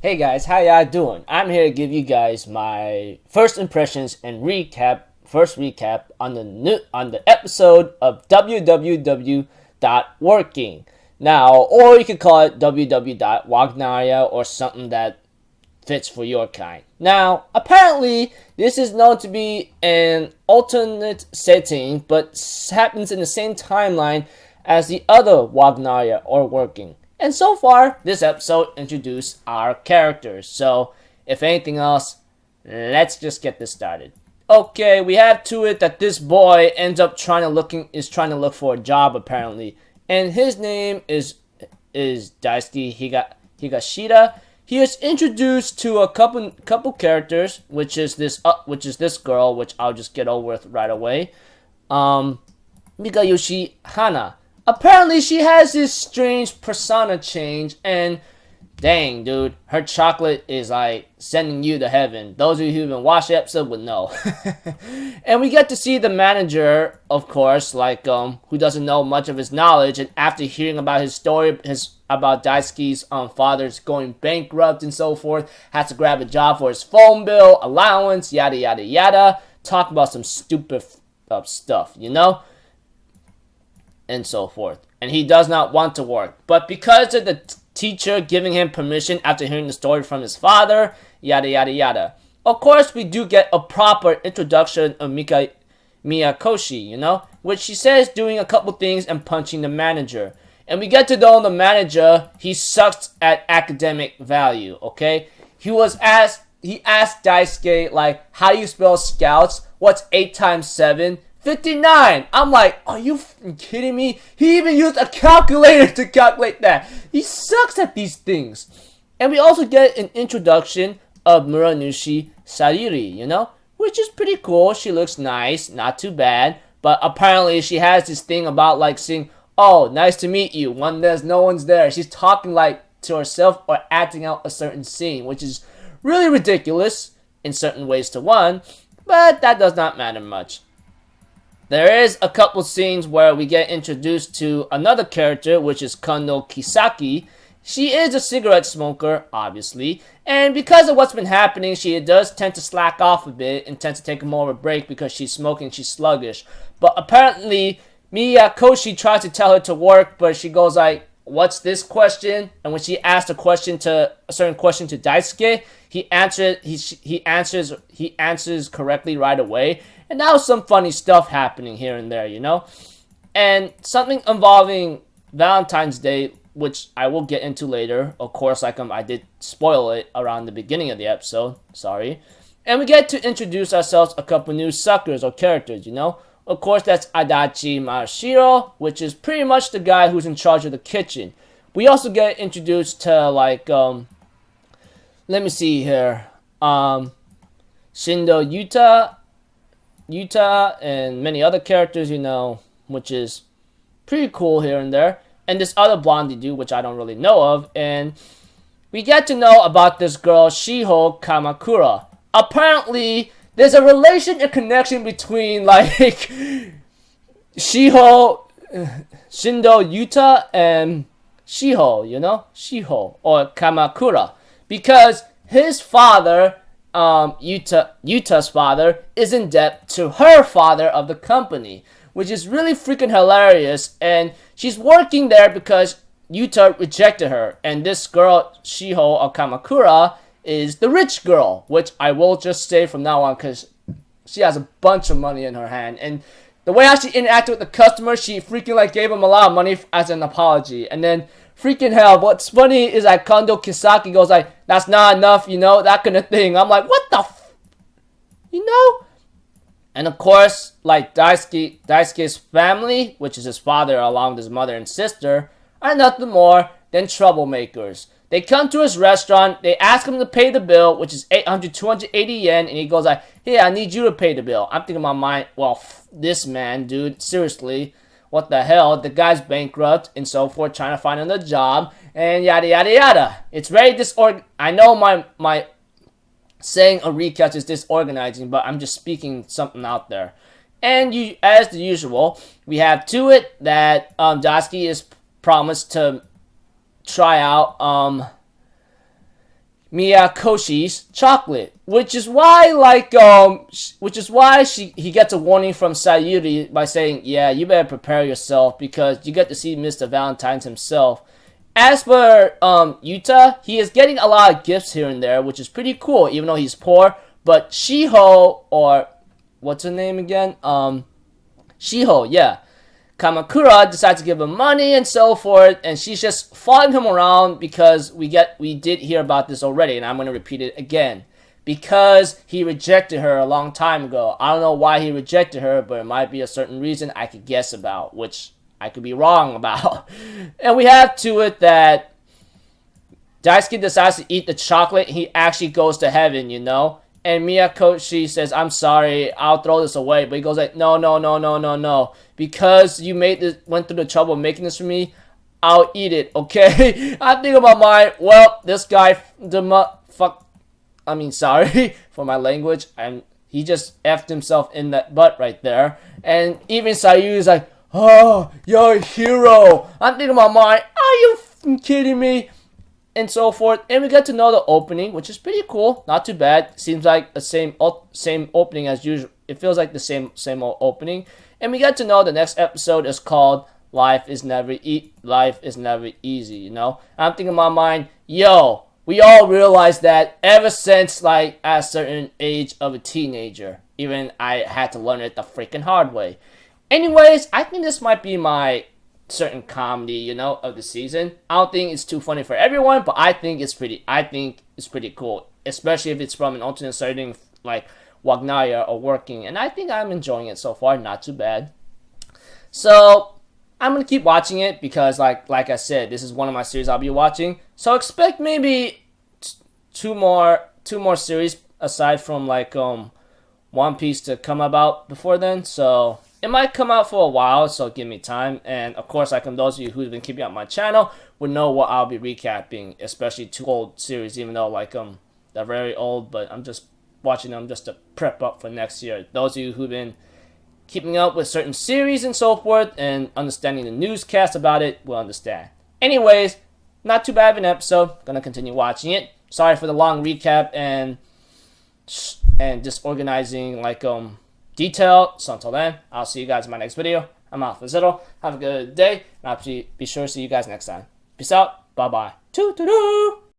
Hey guys, how y'all doing? I'm here to give you guys my first impressions and recap on the episode of www.working. Now, or you could call it www.wagnaria or something that fits for your kind. Now, apparently, this is known to be an alternate setting, but happens in the same timeline as the other Wagnaria or Working. And so far, this episode introduced our characters. So, if anything else, let's just get this started. Okay, we have to it that this boy ends up trying to look for a job apparently, and his name is Daisuke Higashida. He is introduced to a couple characters, which is this girl, which I'll just get over with right away. Mikayoshi Hana. Apparently, she has this strange persona change, and dang, dude, her chocolate is like sending you to heaven. Those of you who haven't watched the episode would know. And we get to see the manager, of course, who doesn't know much of his knowledge, and after hearing about his story, about Daisuke's father's going bankrupt and so forth, has to grab a job for his phone bill, allowance, yada yada yada. Talk about some stupid stuff, and so forth. And he does not want to work. But because of the teacher giving him permission after hearing the story from his father, yada yada yada. Of course, we do get a proper introduction of Miyakoshi, which she says doing a couple things and punching the manager. And we get to know the manager, he sucks at academic value, okay? He asked Daisuke, like, how do you spell scouts? What's 8 times 7? 59. I'm like, are you kidding me? He even used a calculator to calculate that. He sucks at these things. And we also get an introduction of Muranushi Sariri, which is pretty cool. She looks nice, not too bad. But apparently she has this thing about like saying, oh, nice to meet you, when there's no one's there. She's talking like to herself or acting out a certain scene, which is really ridiculous in certain ways to one. But that does not matter much. There is a couple scenes where we get introduced to another character, which is Kondo Kisaki. She is a cigarette smoker, obviously, and because of what's been happening, she does tend to slack off a bit and tends to take more of a break because she's smoking, she's sluggish. But apparently, Miyakoshi tries to tell her to work, but she goes like, what's this question? And when she asks a certain question to Daisuke, he answers correctly right away. And now some funny stuff happening here and there, And something involving Valentine's Day, which I will get into later. Of course, I did spoil it around the beginning of the episode. Sorry. And we get to introduce ourselves a couple new suckers or characters, Of course, that's Adachi Marashiro, which is pretty much the guy who's in charge of the kitchen. We also get introduced to, let me see here. Shindo Yuta and many other characters, which is pretty cool here and there. And this other blondie dude, which I don't really know of. And we get to know about this girl, Shiho Kamakura. Apparently, there's a relation and connection between, Shindo Yuta and Shiho, Shiho, or Kamakura. Because his father, Yuta's father, is in debt to her father of the company, which is really freaking hilarious. And she's working there because Yuta rejected her, and this girl, Shiho or Kamakura, is the rich girl, which I will just say from now on because she has a bunch of money in her hand. And the way how she interacted with the customer, she freaking gave him a lot of money as an apology. And then freaking hell, what's funny is that Kondo Kisaki goes like, that's not enough, that kind of thing. I'm like, what the And of course, Daisuke's family, which is his father along with his mother and sister, are nothing more than troublemakers. They come to his restaurant, they ask him to pay the bill, which is 280 yen, and he goes like, hey, I need you to pay the bill. I'm thinking in my mind, well, this man, dude, seriously, what the hell? The guy's bankrupt and so forth, trying to find another job, and yada yada yada. It's very I know my saying a recap is disorganizing, but I'm just speaking something out there. And as the usual, we have to it that Daisuke is promised to try out Miyakoshi's chocolate, which is why he gets a warning from Sayuri by saying, yeah, you better prepare yourself because you get to see Mr. Valentine's himself. As for Yuta, he is getting a lot of gifts here and there, which is pretty cool, even though he's poor. But Shiho, or what's her name again? Shiho, yeah. Kamakura decides to give him money and so forth, and she's just following him around because we did hear about this already, and I'm going to repeat it again. Because he rejected her a long time ago. I don't know why he rejected her, but it might be a certain reason I could guess about, which I could be wrong about. And we have to it that Daisuke decides to eat the chocolate. He actually goes to heaven, you know? And Miyakoshi says, I'm sorry, I'll throw this away. But he goes like, no. Because you went through the trouble of making this for me, I'll eat it, okay? I think about well, this guy, sorry for my language. And he just effed himself in that butt right there. And even Sayuri is like, oh, you're a hero. I'm thinking about are you kidding me? And so forth, and we get to know the opening, which is pretty cool, not too bad. Seems like the same opening as usual. It feels like the same old opening, and we get to know the next episode is called "Life is Never Easy." You know, I'm thinking in my mind, yo, we all realize that ever since like at a certain age of a teenager, even I had to learn it the freaking hard way. Anyways, I think this might be my certain comedy, you know, of the season. I don't think it's too funny for everyone, but I think it's pretty cool, especially if it's from an alternate setting like Wagnaya or Working, and I think I'm enjoying it so far, not too bad. So I'm gonna keep watching it because like I said, this is one of my series I'll be watching. So expect maybe two more series aside from like One Piece to come about before then. So it might come out for a while, so give me time. And of course, like those of you who've been keeping up my channel would know what I'll be recapping, especially two old series, even though like they're very old, but I'm just watching them just to prep up for next year. Those of you who've been keeping up with certain series and so forth and understanding the newscast about it will understand. Anyways, not too bad of an episode. Gonna continue watching it. Sorry for the long recap and disorganizing like detail. So until then, I'll see you guys in my next video. I'm Alpha Zittle. Have a good day, and I'll be sure to see you guys next time. Peace out. Bye bye. Toodaloo.